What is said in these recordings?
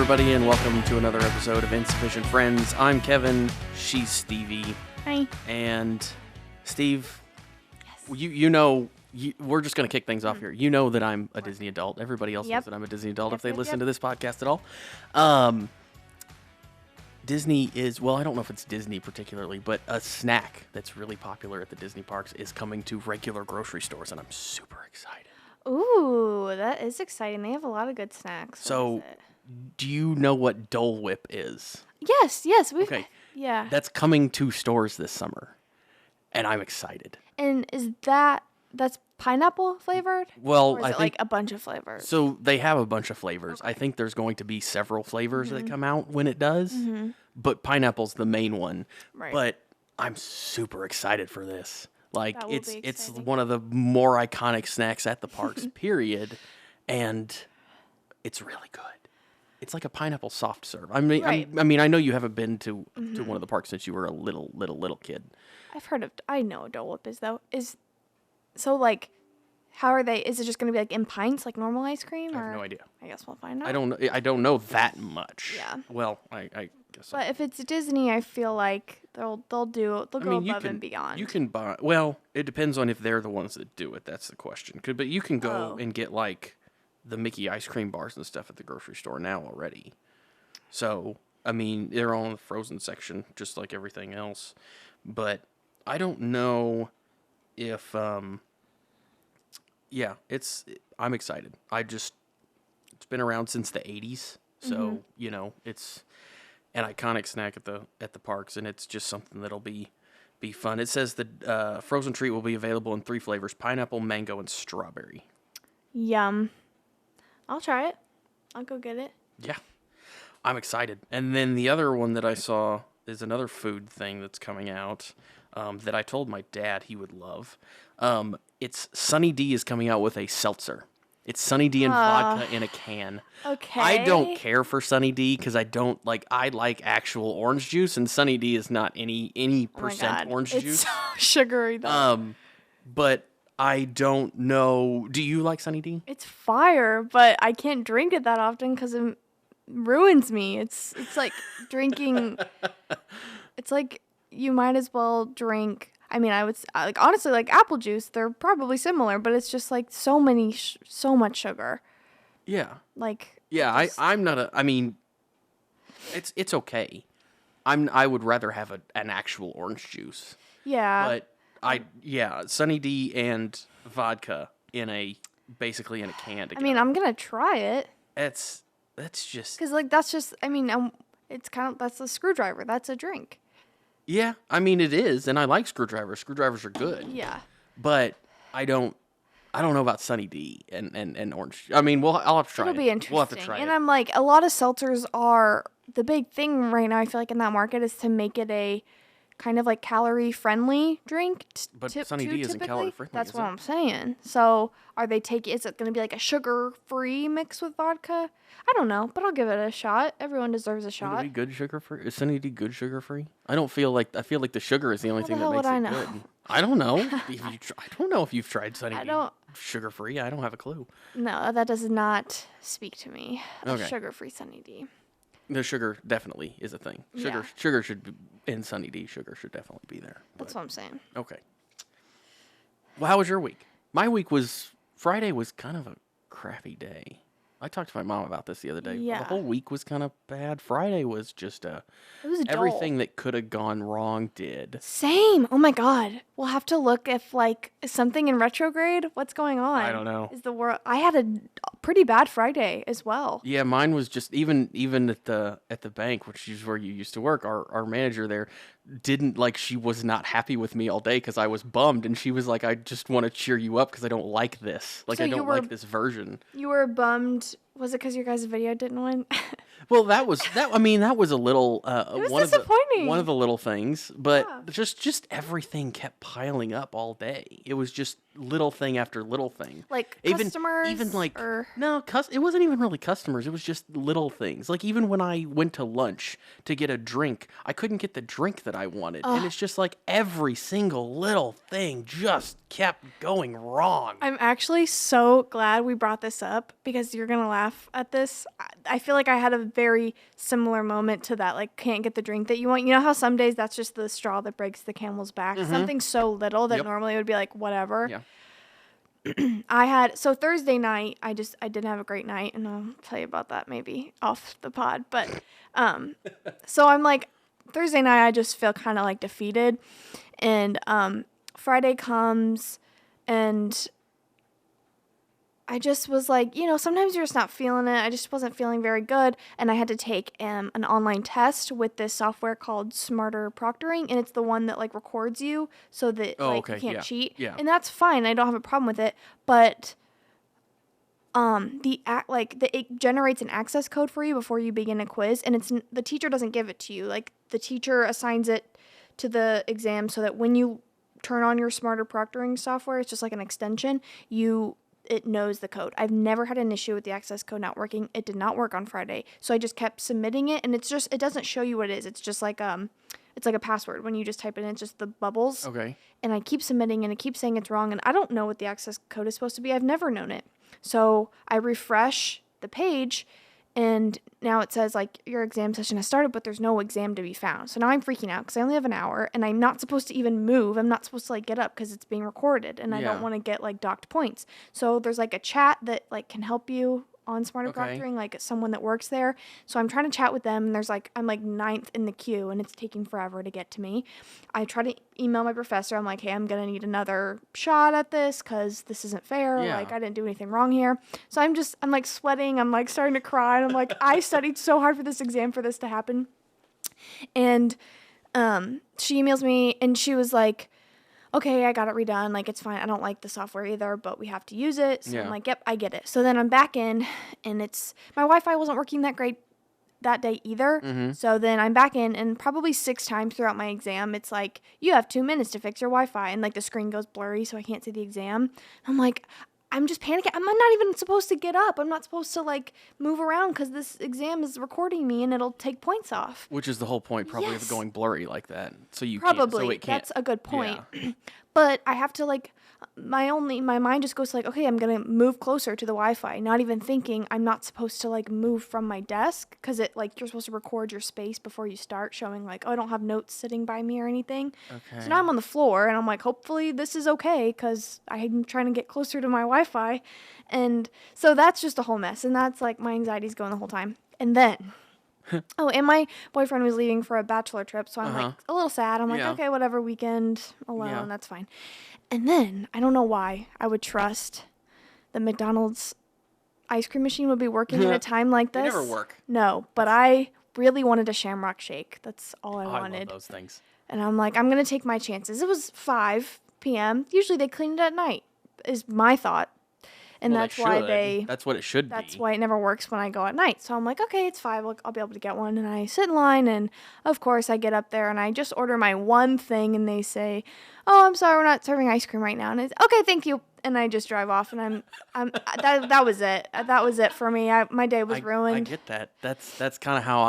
everybody, and welcome to another episode of Insufficient Friends. I'm Kevin. She's Stevie. Hi. And Steve, we're just going to kick things off here. You know that I'm a Disney adult. Everybody else knows that I'm a Disney adult if they listen to this podcast at all. Disney is, well, I don't know if it's Disney particularly, but a snack that's really popular at the Disney parks is coming to regular grocery stores, and I'm super excited. Ooh, that is exciting. They have a lot of good snacks. So, do you know what Dole Whip is? Yes. Okay. Yeah. That's coming to stores this summer, and I'm excited. And that's pineapple flavored? Well, or is it like a bunch of flavors? So they have a bunch of flavors. Okay. I think there's going to be several flavors that come out when it does, but pineapple's the main one. Right. But I'm super excited for this. Like, it's one of the more iconic snacks at the parks, period, and it's really good. It's like a pineapple soft serve. I mean, I know you haven't been to one of the parks since you were a little kid. I know what Dole Whip is, though. So, like, how are they? Is it just going to be, like, in pints, like normal ice cream? I have no idea. I guess we'll find out. I don't know that much. Yeah. Well, I guess so. But if it's Disney, I feel like they'll go above and beyond. You can buy, well, it depends on if they're the ones that do it. That's the question. But you can go and get, like, the Mickey ice cream bars and stuff at the grocery store now already. So, I mean, they're all in the frozen section, just like everything else. But I don't know if, I'm excited. It's been around since the 80s. So, it's an iconic snack at the parks, and it's just something that'll be fun. It says the frozen treat will be available in 3 flavors: pineapple, mango, and strawberry. Yum. I'll try it. I'll go get it. Yeah. I'm excited. And then the other one that I saw is another food thing that's coming out that I told my dad he would love. It's Sunny D is coming out with a seltzer. It's Sunny D and vodka in a can. Okay. I don't care for Sunny D because I like actual orange juice, and Sunny D is not any percent orange juice. It's so sugary though. But I don't know. Do you like Sunny D? It's fire, but I can't drink it that often because it ruins me. It's like drinking. It's like you might as well drink. I mean, I would honestly like apple juice. They're probably similar, but it's just like so much sugar. Yeah. Like. Yeah, I'm not a. I mean, it's okay. I would rather have an actual orange juice. Yeah. But Sunny D and vodka basically in a can together. I mean, I'm gonna try it. That's just. Because that's just. I mean, it's that's a screwdriver. That's a drink. Yeah, I mean it is, and I like screwdrivers. Screwdrivers are good. Yeah. But I don't know about Sunny D and orange. I mean, I'll have to try it. It'll be interesting. We'll have to try it. And I'm like, a lot of seltzers are the big thing right now. I feel like in that market is to make it a kind of like calorie friendly drink. But Sunny D isn't calorie friendly. That's what I'm saying. So is it going to be like a sugar free mix with vodka? I don't know, but I'll give it a shot. Everyone deserves a shot. Would it be good sugar free? Is Sunny D good sugar free? I feel like the sugar is the only thing that makes it good. I don't know. I don't know if you've tried Sunny D sugar free. I don't have a clue. No, that does not speak to me. Okay. Sugar free Sunny D. The sugar definitely is a thing. Sugar should be in Sunny D. Sugar should definitely be there. That's what I'm saying. Okay. Well, how was your week? My week Friday was kind of a crappy day. I talked to my mom about this the other day. Yeah. The whole week was kind of bad. Friday was just it was everything that could have gone wrong did. Same. Oh my God. We'll have to look if is something in retrograde. What's going on? I don't know. Is the world? I had a pretty bad Friday as well. Yeah, mine was just even at the bank, which is where you used to work. Our manager there she was not happy with me all day because I was bummed, and she was like, "I just want to cheer you up because I don't like this. Like, I don't like this version." You were bummed. Was it because your guys' video didn't win? Well, that was that was a little it was disappointing. One of the little things, but just everything kept piling up all day. It was just little thing after little thing. Like customers, it wasn't even really customers. It was just little things. Like even when I went to lunch to get a drink, I couldn't get the drink that I wanted, and it's just like every single little thing just kept going wrong. I'm actually so glad we brought this up because you're gonna laugh at this. I feel like I had a very similar moment to that, like, can't get the drink that you want. You know how some days that's just the straw that breaks the camel's back? Something so little that Yep. normally would be like, whatever. Yeah. So Thursday night, I didn't have a great night, and I'll tell you about that maybe off the pod. But, so I'm like, Thursday night, I just feel kind of like defeated. And, Friday comes, and I just was like, sometimes you're just not feeling it. I just wasn't feeling very good. And I had to take an online test with this software called Smarter Proctoring. And it's the one that like records you so that okay. you can't Yeah. cheat. Yeah. And that's fine. I don't have a problem with it. But it generates an access code for you before you begin a quiz. And the teacher doesn't give it to you. Like the teacher assigns it to the exam so that when you turn on your Smarter Proctoring software, it's just like an extension, it knows the code. I've never had an issue with the access code not working. It did not work on Friday. So I just kept submitting it, and it doesn't show you what it is. It's just like it's like a password. When you just type it in, it's just the bubbles. Okay. And I keep submitting, and it keeps saying it's wrong, and I don't know what the access code is supposed to be. I've never known it. So I refresh the page, and now it says, like, your exam session has started, but there's no exam to be found. So now I'm freaking out because I only have an hour, and I'm not supposed to even move. I'm not supposed to, like, get up because it's being recorded, and I don't want to get, like, docked points. So there's, like, a chat that, like, can help you on Smarter Proctoring, like someone that works there. So I'm trying to chat with them, and I'm like ninth in the queue, and it's taking forever to get to me. I try to email my professor. I'm like, hey, I'm going to need another shot at this because this isn't fair. Yeah. Like, I didn't do anything wrong here. So I'm like sweating. I'm like starting to cry. And I'm like, I studied so hard for this exam for this to happen. And she emails me, and she was like, okay, I got it redone. Like, it's fine. I don't like the software either, but we have to use it. So I'm like, yep, I get it. So then I'm back in, and my Wi-Fi wasn't working that great that day either. So then I'm back in, and probably 6 times throughout my exam, it's like, you have 2 minutes to fix your Wi-Fi. And like the screen goes blurry, so I can't see the exam. I'm like, I'm just panicking. I'm not even supposed to get up. I'm not supposed to like move around because this exam is recording me and it'll take points off. Which is the whole point, probably, Yes. of going blurry like that. So you Probably. can't. So it can't. That's a good point. Yeah. But I have to like, my mind just goes to like, okay, I'm going to move closer to the Wi-Fi, not even thinking I'm not supposed to like move from my desk because it like, you're supposed to record your space before you start, showing like, oh, I don't have notes sitting by me or anything. Okay. So now I'm on the floor, and I'm like, hopefully this is okay because I'm trying to get closer to my Wi-Fi. And so that's just a whole mess. And that's like my anxiety's going the whole time. And then, and my boyfriend was leaving for a bachelor trip. So I'm like a little sad. I'm like, Yeah. okay, whatever, weekend alone, Yeah. that's fine. And then I don't know why I would trust the McDonald's ice cream machine would be working at a time like this. They never work. No, but I really wanted a Shamrock Shake. That's all I I wanted. love those things. And I'm like, I'm going to take my chances. It was 5 p.m. Usually they clean it at night, is my thought. And Well, that's they why should. That's what it should be. that's why it never works when I go at night. So I'm like, okay, it's 5. I'll be able to get one. And I sit in line, and of course I get up there, and I just order my one thing, and they say, oh, I'm sorry, we're not serving ice cream right now. And it's okay, thank you. And I just drive off, and that was it. That was it for me. My day was ruined. I get that. That's kind of how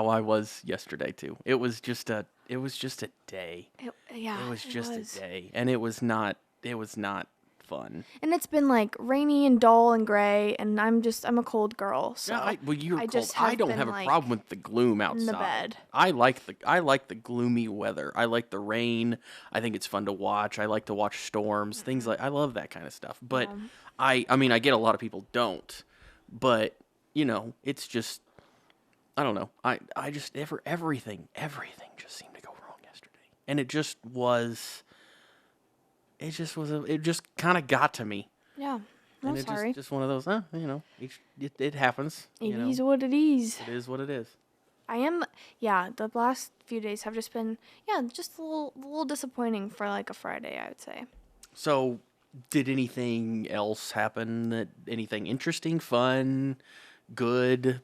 I was yesterday too. It was just a day. It was just a day, and it was not fun. And it's been like rainy and dull and gray, and I'm a cold girl. So Yeah, you're I cold. just I have don't been, have a like, problem with the gloom outside. in the bed. I like the gloomy weather. I like the rain. I think it's fun to watch. I like to watch storms, things like I love that kind of stuff. But I mean, I get a lot of people don't. But, it's just I don't know. I just everything just seemed to go wrong yesterday. And it just kind of got to me. Yeah. I'm And it sorry. just one of those, it happens. It is what it is. It is what it is. The last few days have just been, just a little disappointing for like a Friday, I would say. So, did anything else happen? Anything interesting, fun, good?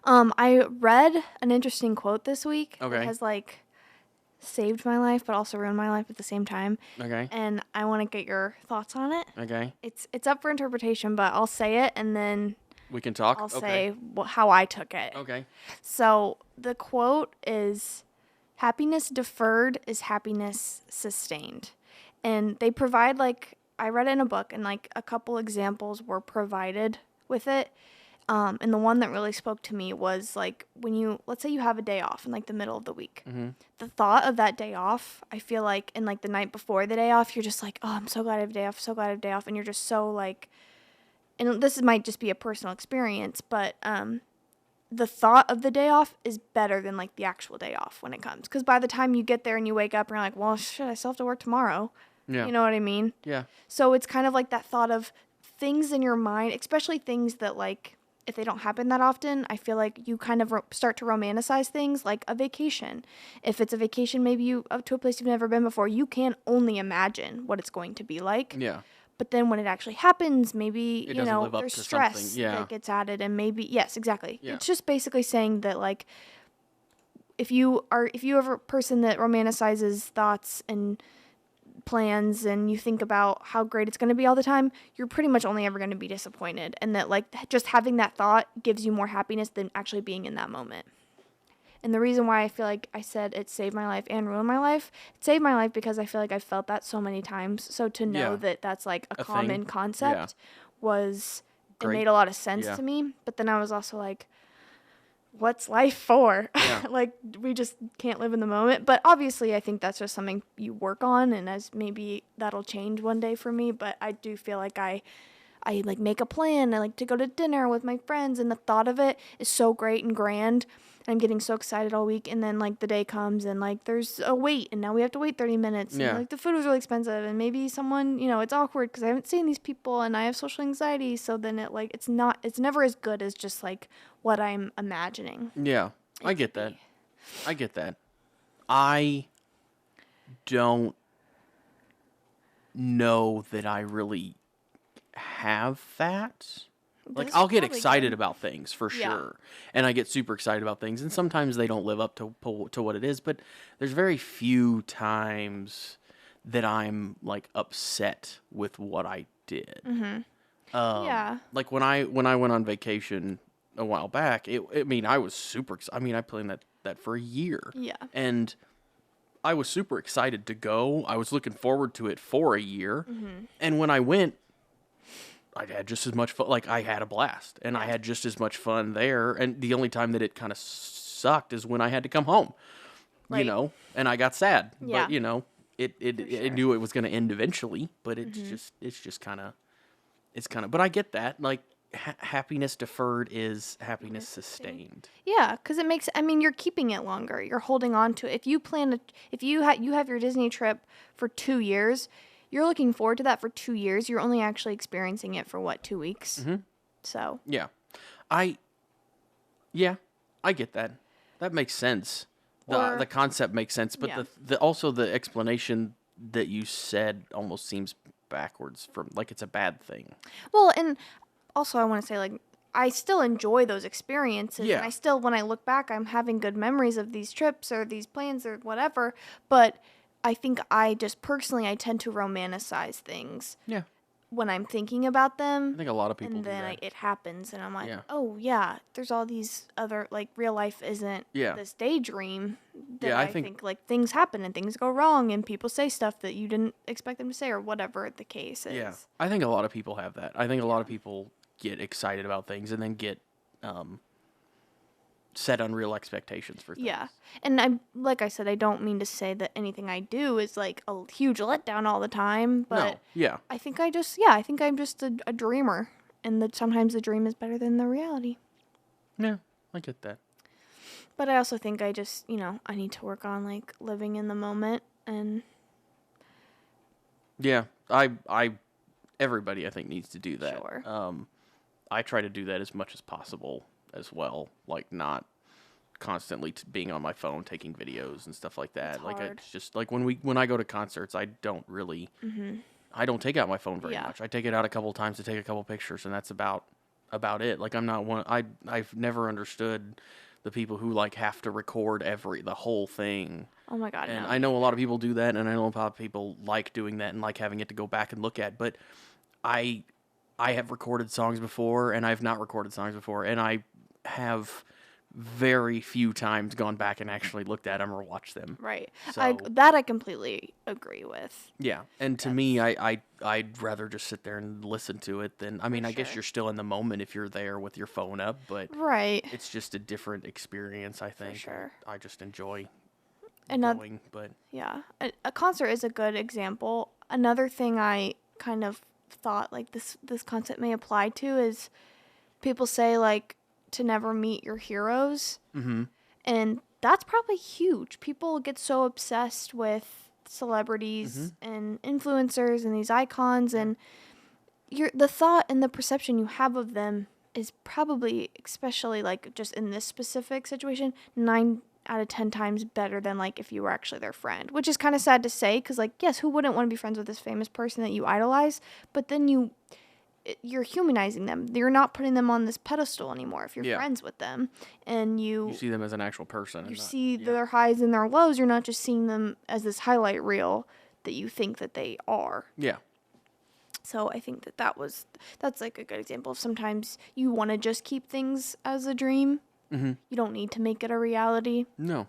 I read an interesting quote this week that Okay. has like saved my life, but also ruined my life at the same time. Okay. And I want to get your thoughts on it. Okay. It's up for interpretation, but I'll say it, and then We can talk. I'll Okay. say how I took it. Okay. So the quote is, happiness deferred is happiness sustained. And they provide I read it in a book, and like a couple examples were provided with it. And the one that really spoke to me was like when let's say you have a day off in like the middle of the week. The thought of that day off, I feel like, and like the night before the day off, you're just like, oh, I'm so glad I have a day off, so glad I have a day off. And you're just so like, and this might just be a personal experience, but the thought of the day off is better than like the actual day off when it comes. Because by the time you get there and you wake up and you're like, well, shit, I still have to work tomorrow. Yeah. You know what I mean? Yeah. So it's kind of like that thought of things in your mind, especially things that like, if they don't happen that often, I feel like you kind of start to romanticize things like a vacation. If it's a vacation, maybe you up to a place you've never been before, you can only imagine what it's going to be like. Yeah. But then when it actually happens, maybe, It doesn't live up there's to stress something. Yeah. that gets added, and maybe, yes, exactly. Yeah. It's just basically saying that like, if you are a person that romanticizes thoughts and plans and you think about how great it's going to be all the time, you're pretty much only ever going to be disappointed. And that like just having that thought gives you more happiness than actually being in that moment. And the reason why I feel like I said it saved my life and ruined my life, it saved my life because I feel like I've felt that so many times. So to know Yeah. that that's like a A common thing. concept was, it Great. made a lot of sense Yeah. to me. But then I was also like, what's life for? Yeah. Like, we just can't live in the moment. But obviously, I think that's just something you work on, and as maybe that'll change one day for me. But I do feel like I like make a plan. I like to go to dinner with my friends, and the thought of it is so great and grand. I'm getting so excited all week, and then like the day comes, and like there's a wait, and now we have to wait 30 minutes. Yeah. And, like the food was really expensive, and maybe someone, it's awkward because I haven't seen these people, and I have social anxiety. So then it's never as good as just like what I'm imagining. Yeah. I get that. I get that. I don't know that I really have that. Like, That's I'll get probably excited good. about things for Yeah. sure, and I get super excited about things, and sometimes they don't live up to what it is. But there's very few times that I'm like upset with what I did. Yeah. Like when I went on vacation a while back, I was super. I planned that for a year. Yeah. And I was super excited to go. I was looking forward to it for a year, and when I went, I had just as much fun. Like, I had a blast, and I had just as much fun there. And the only time that it kind of sucked is when I had to come home, Right. and I got sad. Yeah. But, I sure. knew it was going to end eventually, but it's just kind of, but I get that. Like, happiness deferred is happiness sustained. Yeah, because you're keeping it longer. You're holding on to it. If you you have your Disney trip for 2 years, you're looking forward to that for 2 years. You're only actually experiencing it for 2 weeks. So Yeah. I get that. That makes sense. Or- The concept makes sense, but Yeah. also the explanation that you said almost seems backwards, from like it's a bad thing. well, and also I want to say like I still enjoy those experiences, Yeah. and I still, when I look back, I'm having good memories of these trips or these plans or whatever. But I think I just personally I tend to romanticize things Yeah. when I'm thinking about them. I think a lot of people And do then that. it happens, and I'm like, Yeah. oh yeah, there's all these other, like, real life isn't Yeah. this daydream that Yeah, I I think- think like things happen and things go wrong and people say stuff that you didn't expect them to say or whatever the case is. Yeah. I think a lot of people have that. I think a lot of people get excited about things and then get set unreal expectations for things. Yeah. And like I said, I don't mean to say that anything I do is like a huge letdown all the time, but No. Yeah. I think I'm just a dreamer, and that sometimes the dream is better than the reality. Yeah. I get that. But I also think I just, I need to work on like living in the moment, and Yeah. Everybody I think needs to do that. Sure. I try to do that as much as possible as well, like not constantly being on my phone taking videos and stuff like that. It's Like hard. it's just like when I go to concerts, I don't really I don't take out my phone very Yeah. much. I take it out a couple times to take a couple pictures, and that's about it. Like I'm not one. I've never understood the people who like have to record the whole thing. oh my god, And no. I know a lot of people do that, and I know a lot of people like doing that and like having it to go back and look at. But I have recorded songs before, and I've not recorded songs before, and I have very few times gone back and actually looked at them or watched them. Right. So That I completely agree with. yeah, and to me, I'd rather just sit there and listen to it than. I mean, I guess sure. you're still in the moment if you're there with your phone up, but Right. it's just a different experience. I think. sure. I just enjoy Another going, but Yeah, a concert is a good example. Another thing I kind of thought like this concept may apply to is people say like to never meet your heroes, and that's probably huge. People get so obsessed with celebrities and influencers and these icons, and the thought and the perception you have of them is probably, especially like just in this specific situation, 9 out of 10 times better than like if you were actually their friend, which is kind of sad to say because like yes, who wouldn't want to be friends with this famous person that you idolize? But then you're humanizing them. You're not putting them on this pedestal anymore if you're Yeah. friends with them, and you see them as an actual person. you and not, see their highs and their lows. You're not just seeing them as this highlight reel that you think that they are. yeah, So I think that's like a good example of sometimes you want to just keep things as a dream. Mm-hmm. You don't need to make it a reality, no,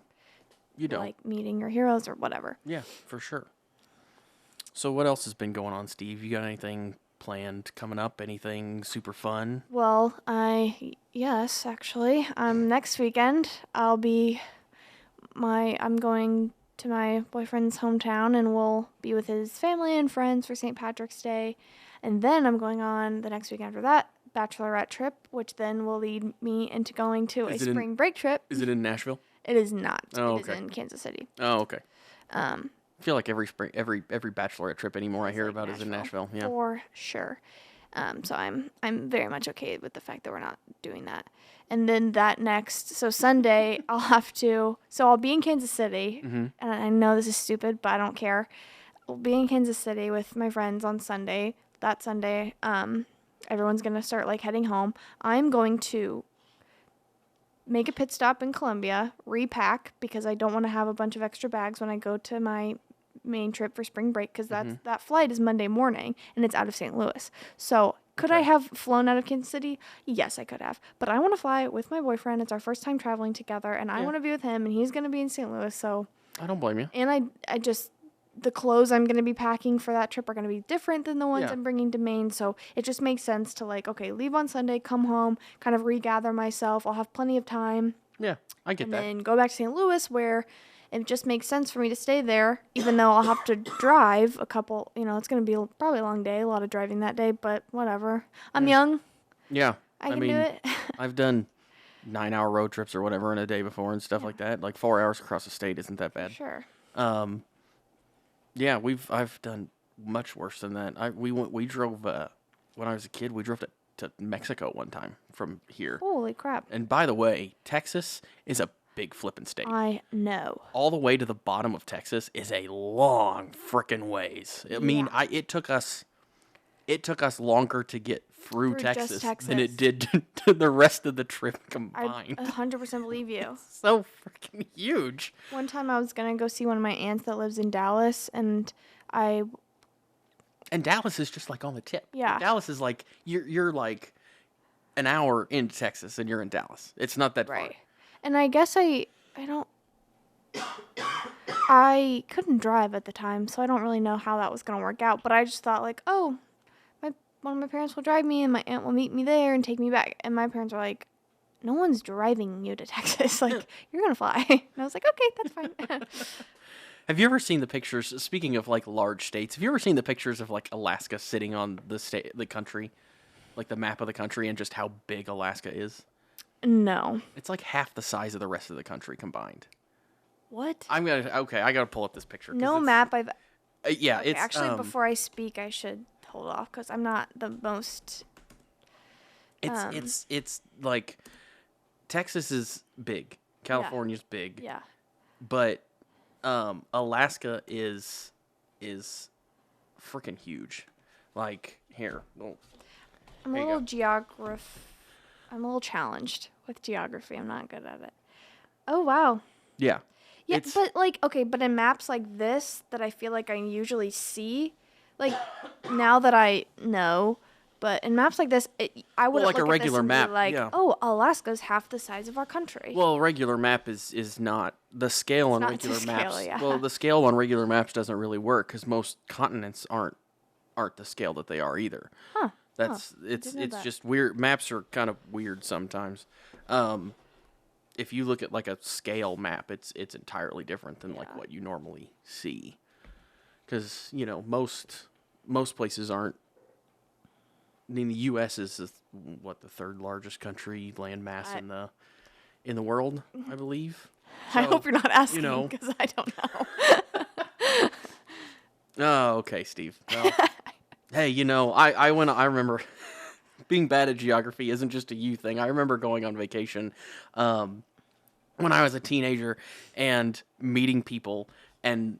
you don't. like meeting your heroes or whatever. Yeah, for sure. So what else has been going on, Steve? You got anything planned coming up? Anything super fun? Well, yes, actually, next weekend I'm going to my boyfriend's hometown and we'll be with his family and friends for St. Patrick's Day, and then I'm going on the next week after that bachelorette trip, which then will lead me into going to a spring break trip. Is it in Nashville? It is not. Oh, It is okay. in Kansas City. Oh, okay. I feel like every bachelorette trip anymore I hear like about is in Nashville. Yeah. For sure. So I'm very much okay with the fact that we're not doing that. And then so Sunday I'll be in Kansas City, and I know this is stupid, but I don't care. I'll be in Kansas City with my friends on Sunday. That Sunday, everyone's gonna start like heading home. I'm going to make a pit stop in Columbia, repack because I don't want to have a bunch of extra bags when I go to my main trip for spring break because that flight is Monday morning and it's out of St. Louis. So could I have flown out of Kansas City? Yes, I could have. But I want to fly with my boyfriend. It's our first time traveling together, and I want to be with him, and he's going to be in St. Louis. So I don't blame you. and I just the clothes I'm going to be packing for that trip are going to be different than the ones Yeah. I'm bringing to Maine. So it just makes sense to like, okay, leave on Sunday, come home, kind of regather myself. I'll have plenty of time. Yeah, I get And that. then go back to St. Louis where it just makes sense for me to stay there, even though I'll have to drive a couple, it's going to be probably a long day, a lot of driving that day, but whatever. I'm young. Yeah, I can mean, do it. I've done 9-hour road trips or whatever in a day before and stuff like that. Like 4 hours across the state isn't that bad. Sure. Yeah, I've done much worse than that. We drove when I was a kid. We drove to Mexico one time from here. Holy crap. And by the way, Texas is a big flippin' state. I know. All the way to the bottom of Texas is a long frickin' ways. I mean, it took us longer to get through just Texas than it Texas. did to the rest of the trip I combined. 100% believe you. So freaking huge. One time I was going to go see one of my aunts that lives in Dallas, and And Dallas is just like on the tip. Yeah. Dallas is like you're like an hour into Texas and you're in Dallas. It's not that right. far. And I guess I couldn't drive at the time, so I don't really know how that was going to work out, but I just thought like, oh, one of my parents will drive me and my aunt will meet me there and take me back. And my parents were like, no one's driving you to Texas. Like, you're going to fly. And I was like, okay, that's fine. Have you ever seen the pictures, speaking of like large states, have you ever seen the pictures of like Alaska sitting on the country, like the map of the country and just how big Alaska is? No. It's like half the size of the rest of the country combined. What? I gotta pull up this picture. 'cause No it's- map I've... Yeah, Okay, it's actually, before I speak, I should hold off because I'm not the most... It's like Texas is big, California's big, Yeah. but Alaska is freaking huge. Like here, well, I'm a There you little go. I'm a little challenged with geography. I'm not good at it. Oh, wow. yeah, Yeah, It's- but like, okay, but in maps like this that I feel like I usually see, like now that I know, but in maps like this, I wouldn't like a look at this regular and map, be like, yeah. oh, Alaska's half the size of our country. Well, a regular map is not the scale on not to regular scale, maps. yeah. Well, the scale on regular maps doesn't really work because most continents aren't the scale that they are either. Huh. It's didn't know that. just weird. Maps are kind of weird sometimes. If you look at like a scale map, it's entirely different than like what you normally see. Because most places aren't. I mean, the U.S. is the third largest country land mass in the world, I believe. I hope you're not asking know. because I don't know. Oh, okay, Steve. Well, hey, I remember being bad at geography isn't just a you thing. I remember going on vacation when I was a teenager and meeting people, and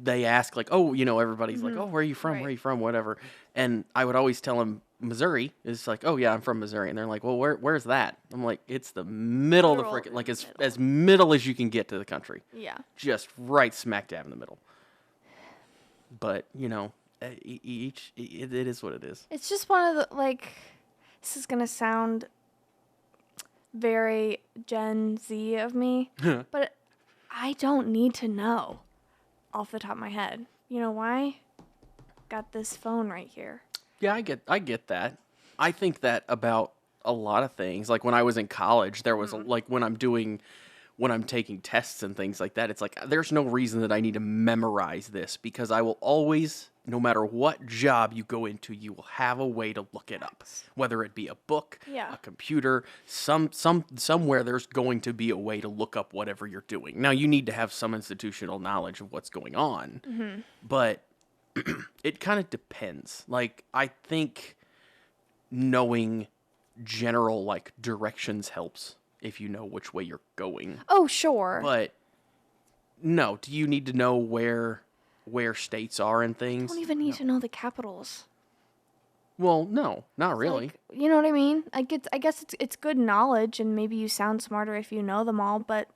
they ask like, oh, everybody's like, oh, where are you from? Right. Where are you from? Whatever. And I would always tell them Missouri. It's like, oh yeah, I'm from Missouri. And they're like, well, where's that? I'm like, it's the middle of the Literal frickin', like middle. as middle as you can get to the country. Yeah. Just right smack dab in the middle. But, it is what it is. It's just one of the, like, this is going to sound very Gen Z of me, but I don't need to know off the top of my head. You know why? Got this phone right here. Yeah, I get that. I think that about a lot of things. Like when I was in college, there was like when I'm taking tests and things like that, it's like there's no reason that I need to memorize this because I will always, no matter what job you go into, you will have a way to look it up. Whether it be a book, a computer, somewhere there's going to be a way to look up whatever you're doing. Now you need to have some institutional knowledge of what's going on, but it kind of depends. Like I think knowing general like directions helps. If you know which way you're going. Oh, sure. But no, do you need to know where states are and things? I don't even need to know the capitals. Well, no, not really. Like, you know what I mean? Like I guess it's good knowledge, and maybe you sound smarter if you know them all. But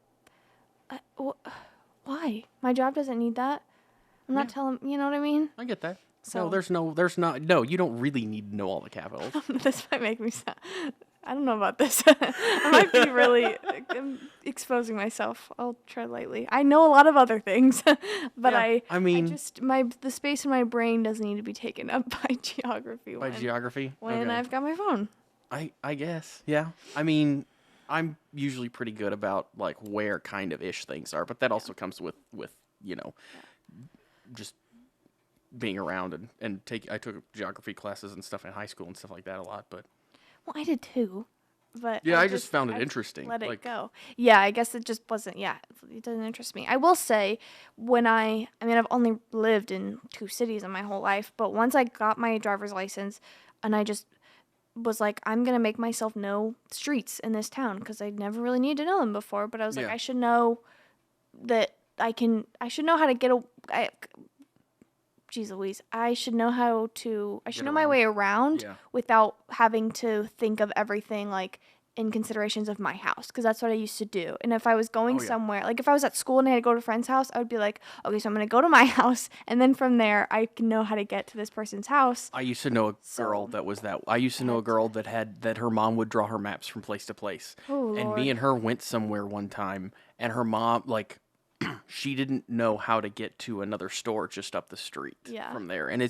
why? My job doesn't need that. I'm not telling. You know what I mean? I get that. So there's not. No, you don't really need to know all the capitals. This might make me sound. I don't know about this. I might be really exposing myself. I'll tread lightly. I know a lot of other things, but Yeah, I mean, the space in my brain doesn't need to be taken up by geography. When okay. I've got my phone. I guess. Yeah. I mean, I'm usually pretty good about like where kind of ish things are, but that also comes with just being around and I took geography classes and stuff in high school and stuff like that a lot, but. Well, I did too, but yeah, I just found it interesting. Let it go. Yeah, I guess it just wasn't. Yeah, it doesn't interest me. I will say, I mean, I've only lived in 2 cities in my whole life, but once I got my driver's license, and I just was like, I'm gonna make myself know streets in this town because I never really needed to know them before. But I was like, I should know that I should know how to get Jeez Louise, I should know my way around without having to think of everything like in considerations of my house, because that's what I used to do. And if I was going somewhere, like if I was at school and I had to go to a friend's house, I would be like, okay, so I'm going to go to my house, and then from there I can know how to get to this person's house. I used to know a girl that was that. I used to know a girl that her mom would draw her maps from place to place. Oh, and Lord. me and her went somewhere one time, and her mom she didn't know how to get to another store just up the street from there. And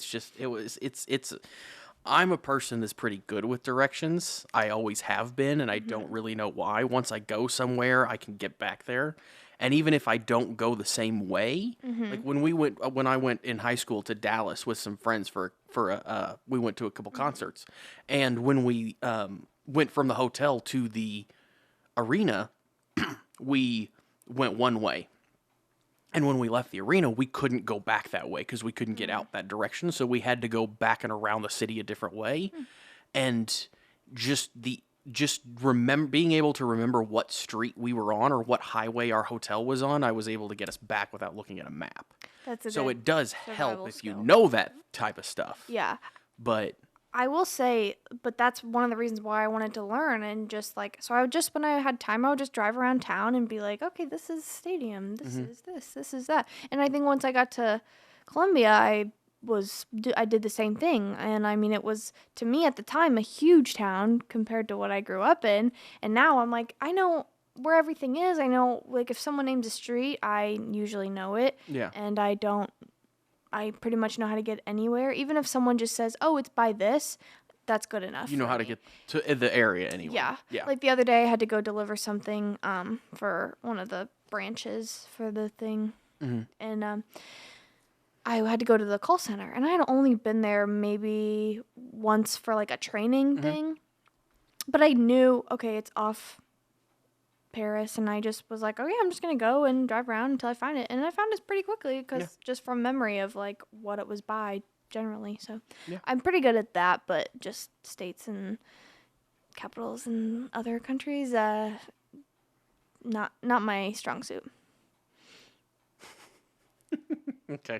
I'm a person that's pretty good with directions. I always have been, and I don't really know why. Once I go somewhere, I can get back there. And even if I don't go the same way, like when I went in high school to Dallas with some friends we went to a couple concerts. And when we went from the hotel to the arena, we went one way. And when we left the arena, we couldn't go back that way because we couldn't get out that direction. So we had to go back and around the city a different way. And being able to remember what street we were on or what highway our hotel was on, I was able to get us back without looking at a map. So it does help if you know that type of stuff. Yeah. But I will say, but that's one of the reasons why I wanted to learn, and just like, so I would just, when I had time, I would just drive around town and be like, okay, this is stadium, this is this is that. And I think once I got to Columbia, I I did the same thing. And I mean, it was, to me at the time, a huge town compared to what I grew up in. And now I'm like, I know where everything is. I know, like, if someone names a street, I usually know it. Yeah. And I pretty much know how to get anywhere. Even if someone just says, oh, it's by this, that's good enough. You know for how to me. get to the area anyway. Yeah. Yeah. Like the other day, I had to go deliver something for one of the branches for the thing. Mm-hmm. And I had to go to the call center. And I had only been there maybe once for like a training thing. But I knew, okay, it's off Paris. And I just was like, oh, yeah, I'm just going to go and drive around until I find it. And I found it pretty quickly because just from memory of like what it was by generally. So I'm pretty good at that, but just states and capitals in other countries, not my strong suit. Okay,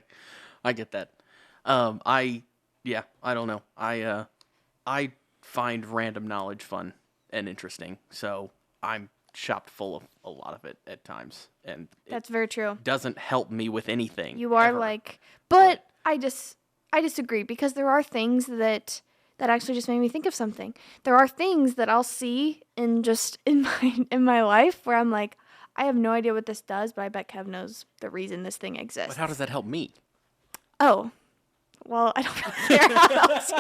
I get that. I don't know. I find random knowledge fun and interesting, so I'm chopped full of a lot of it at times, and That's very true. doesn't help me with anything. You are ever. but I disagree because there are things that actually just made me think of something. There are things that I'll see in my life where I'm like, I have no idea what this does, but I bet Kev knows the reason this thing exists. But how does that help me? Oh, well, I don't really care how it helps you.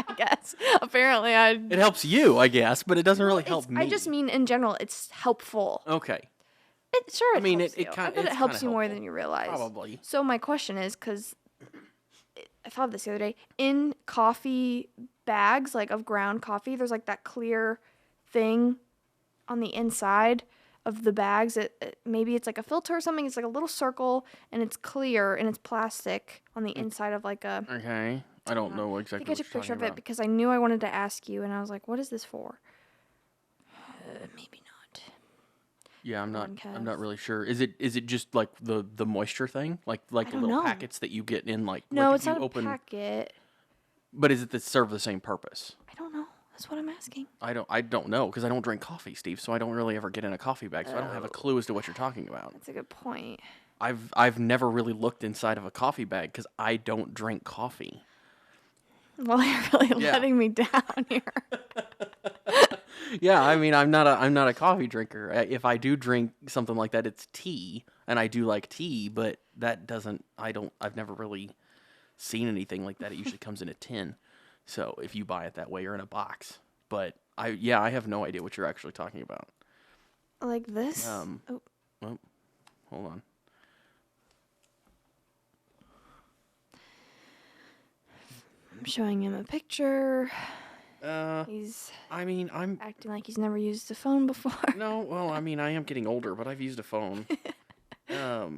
I guess apparently It helps you, I guess, but it doesn't really help me. I just mean in general, it's helpful. Okay. Sure, I mean, helps it you. kinda- I bet it's it helps kinda you more helpful. than you realize. Probably. So my question is, because I thought of this the other day, in coffee bags, like of ground coffee, there's like that clear thing on the inside of the bags. Maybe it's like a filter or something. It's like a little circle, and it's clear, and it's plastic on the inside of like a... Okay. I don't know I exactly think I what took a you're picture talking of it about. because I knew I wanted to ask you, and I was like, what is this for? Maybe not. Yeah, I'm not Kev. really sure. Is it just like the moisture thing? Like the don't little know. packets that you get in like No, like it's if you not open a packet. But is it that serve the same purpose? I don't know. That's what I'm asking. I don't know because I don't drink coffee, Steve, so I don't really ever get in a coffee bag, so I don't have a clue as to what you're talking about. That's a good point. I've never really looked inside of a coffee bag because I don't drink coffee. Well, you're really Yeah. letting me down here. Yeah, I mean I'm not a coffee drinker. If I do drink something like that, it's tea, and I do like tea, but that doesn't. I've never really seen anything like that. It usually comes in a tin. So if you buy it that way or in a box, but I have no idea what you're actually talking about. Like this? Oh, hold on. I'm showing him a picture. Uh, He's I mean, I'm acting like he's never used a phone before. no. Well, I mean, I am getting older, but I've used a phone. I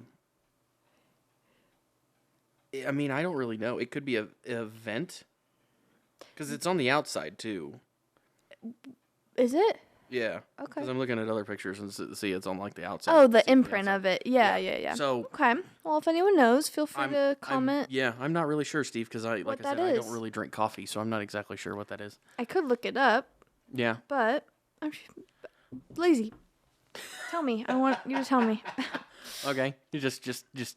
mean, I don't really know. It could be a vent because it's on the outside too. Is it? Yeah. Okay. Because I'm looking at other pictures and see it's on like the outside. Oh, You the see imprint outside. of it. Yeah. So Okay. Well, if anyone knows, feel free to comment. I'm not really sure, Steve, because like what I said, that I don't is. really drink coffee, so I'm not exactly sure what that is. I could look it up, Yeah. but I'm lazy. Tell me. I want you to tell me. Okay. You just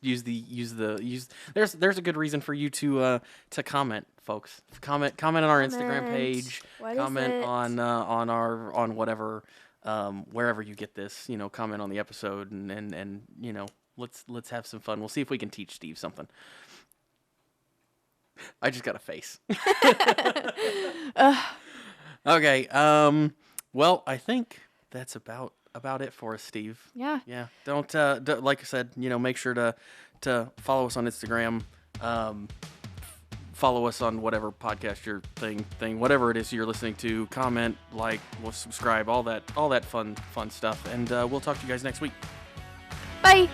use there's a good reason for you to comment, folks. Comment on our Instagram Comment. page. What is Comment it? on whatever wherever you get this, comment on the episode and let's have some fun. We'll see if we can teach Steve something. I just got a face. Okay. Well, I think that's about it for us, Steve. Yeah. Yeah. Don't like I said, make sure to follow us on Instagram. Follow us on whatever podcast your thing, whatever it is you're listening to. Comment, like, subscribe, all that fun stuff, and we'll talk to you guys next week. Bye.